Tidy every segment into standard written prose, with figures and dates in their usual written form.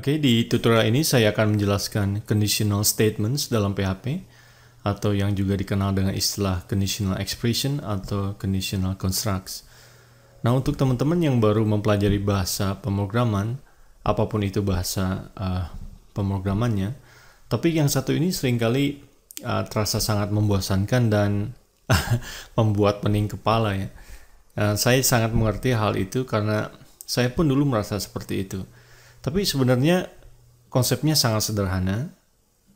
Oke, di tutorial ini saya akan menjelaskan conditional statements dalam PHP atau yang juga dikenal dengan istilah conditional expression atau conditional constructs. Nah, untuk teman-teman yang baru mempelajari bahasa pemrograman, apapun itu bahasa pemrogramannya, topik yang satu ini seringkali terasa sangat membosankan dan membuat pening kepala ya. Saya sangat mengerti hal itu karena saya pun dulu merasa seperti itu. Tapi sebenarnya konsepnya sangat sederhana,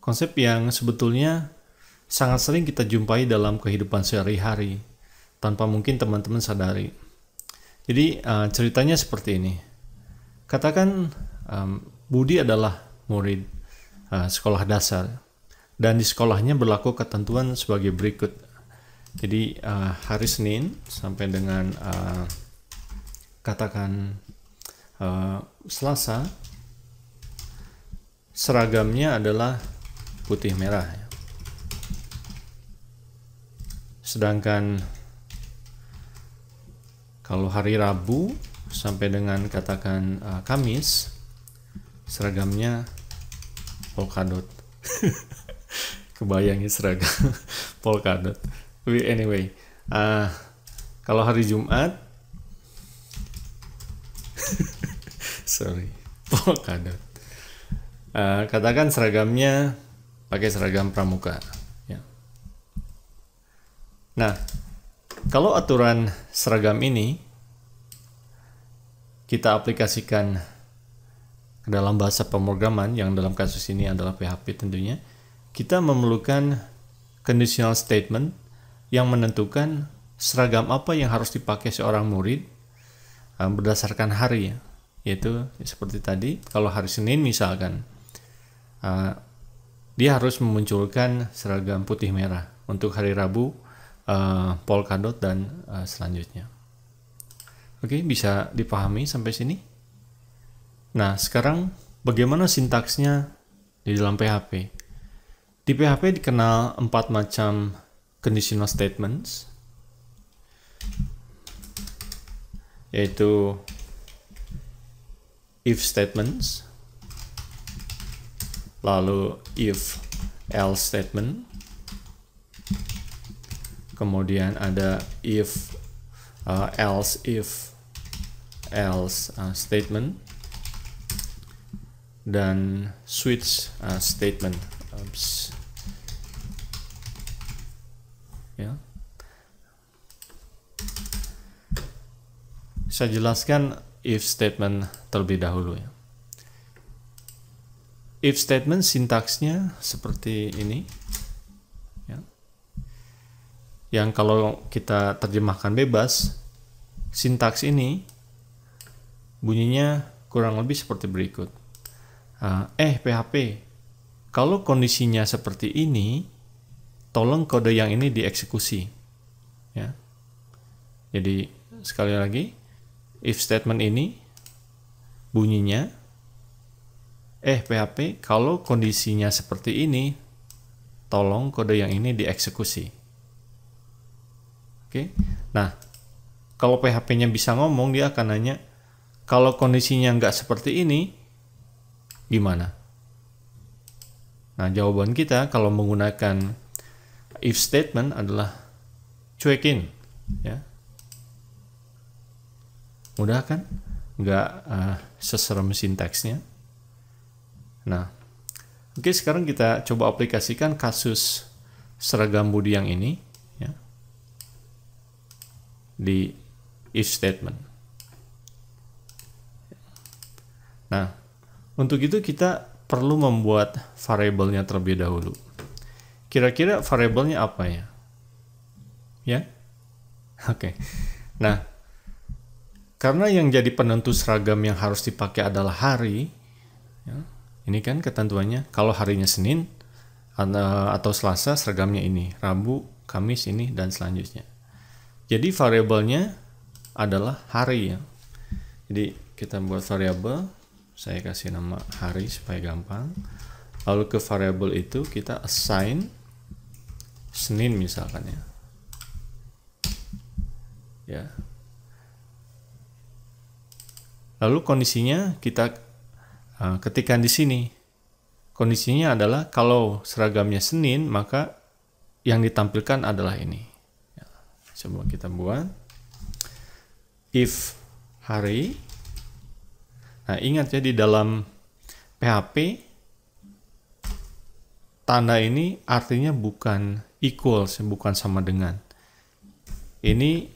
konsep yang sebetulnya sangat sering kita jumpai dalam kehidupan sehari-hari, tanpa mungkin teman-teman sadari. Jadi ceritanya seperti ini. Katakan Budi adalah murid sekolah dasar, dan di sekolahnya berlaku ketentuan sebagai berikut. Jadi hari Senin sampai dengan katakan Selasa, seragamnya adalah putih merah. Sedangkan kalau hari Rabu sampai dengan katakan Kamis, seragamnya polkadot. Kebayangin seragam polkadot. Anyway, kalau hari Jumat sorry, polkadot. Katakan seragamnya pakai seragam pramuka. Ya. Nah, kalau aturan seragam ini kita aplikasikan ke dalam bahasa pemrograman, yang dalam kasus ini adalah PHP tentunya, kita memerlukan conditional statement yang menentukan seragam apa yang harus dipakai seorang murid berdasarkan hari ya. Yaitu seperti tadi, kalau hari Senin misalkan dia harus memunculkan seragam putih merah. Untuk hari Rabu polkadot dan selanjutnya. Oke, bisa dipahami sampai sini? Nah, sekarang bagaimana sintaksnya di dalam PHP? Di PHP dikenal 4 macam conditional statements, yaitu if statements, lalu if else statement, kemudian ada if else statement, dan switch statement. Ya. Saya jelaskan if statement terlebih dahulu ya. If statement sintaksnya seperti ini ya. Yang kalau kita terjemahkan bebas, sintaks ini bunyinya kurang lebih seperti berikut. PHP, kalau kondisinya seperti ini, tolong kode yang ini dieksekusi ya. Jadi sekali lagi, if statement ini bunyinya PHP, kalau kondisinya seperti ini, tolong kode yang ini dieksekusi. Oke. Nah, kalau PHP-nya bisa ngomong, dia akan nanya, kalau kondisinya nggak seperti ini, gimana? Nah, jawaban kita kalau menggunakan if statement adalah cuekin, ya. Mudah kan? Nggak seserem sintaksnya. Nah, oke, sekarang kita coba aplikasikan kasus seragam Budi yang ini ya, di if statement. Nah, untuk itu kita perlu membuat variabelnya terlebih dahulu. Kira-kira variabelnya apa ya? Ya? Oke. Nah, karena yang jadi penentu seragam yang harus dipakai adalah hari, ya, ini kan ketentuannya, kalau harinya Senin atau Selasa seragamnya ini, Rabu, Kamis ini, dan selanjutnya. Jadi variabelnya adalah hari ya. Jadi kita buat variabel, saya kasih nama hari supaya gampang. Lalu ke variabel itu kita assign Senin misalkan ya. Ya. Lalu kondisinya kita ketikkan di sini. Kondisinya adalah kalau seragamnya Senin, maka yang ditampilkan adalah ini. Ya, coba kita buat. If hari. Nah, ingat ya, di dalam PHP, tanda ini artinya bukan equals, bukan sama dengan. Ini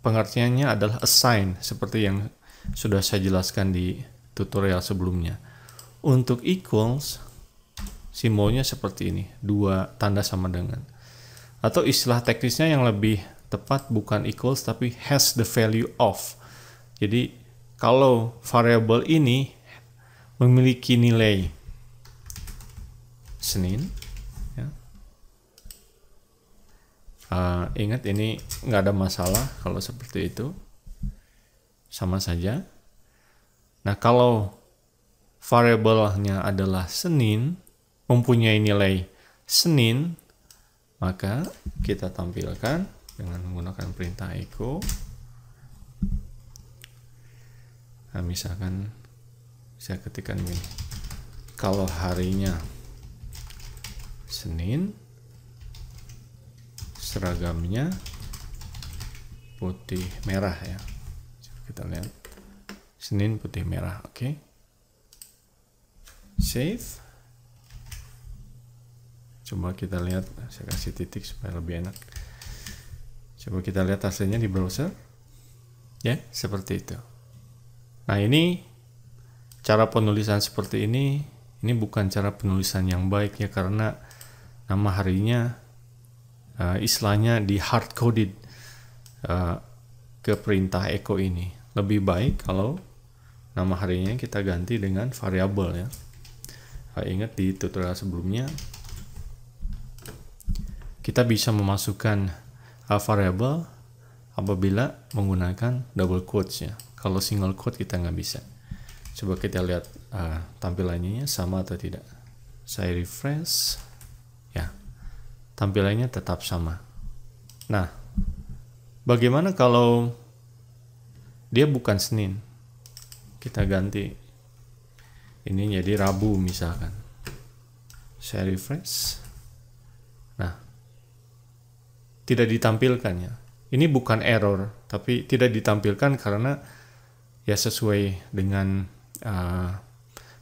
pengertiannya adalah assign, seperti yang sudah saya jelaskan di tutorial sebelumnya. Untuk equals, simbolnya seperti ini, 2 tanda sama dengan. Atau istilah teknisnya yang lebih tepat bukan equals, tapi has the value of. Jadi, kalau variabel ini memiliki nilai Senin, ya. Ingat ini nggak ada masalah kalau seperti itu, sama saja. Nah, kalau variabelnya adalah Senin, mempunyai nilai Senin, maka kita tampilkan dengan menggunakan perintah echo. Nah, misalkan saya ketikkan ini, kalau harinya Senin, seragamnya putih merah ya. Kita lihat Senin putih merah, oke. Save. Coba kita lihat, saya kasih titik supaya lebih enak. Coba kita lihat hasilnya di browser. Ya, seperti itu. Nah, ini cara penulisan seperti ini bukan cara penulisan yang baik ya, karena nama harinya istilahnya di hard coded ke perintah echo ini. Lebih baik kalau nama harinya kita ganti dengan variabel ya. Ingat di tutorial sebelumnya kita bisa memasukkan variabel apabila menggunakan double quotes ya. Kalau single quote kita nggak bisa. Coba kita lihat tampilannya sama atau tidak. Saya refresh, ya, tampilannya tetap sama. Nah, bagaimana kalau dia bukan Senin? Kita ganti ini jadi Rabu misalkan. Saya refresh. Nah, tidak ditampilkan ya. Ini bukan error, tapi tidak ditampilkan karena ya sesuai dengan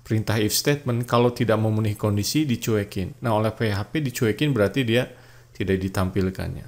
perintah if statement, kalau tidak memenuhi kondisi dicuekin. Nah, oleh PHP dicuekin berarti dia tidak ditampilkannya.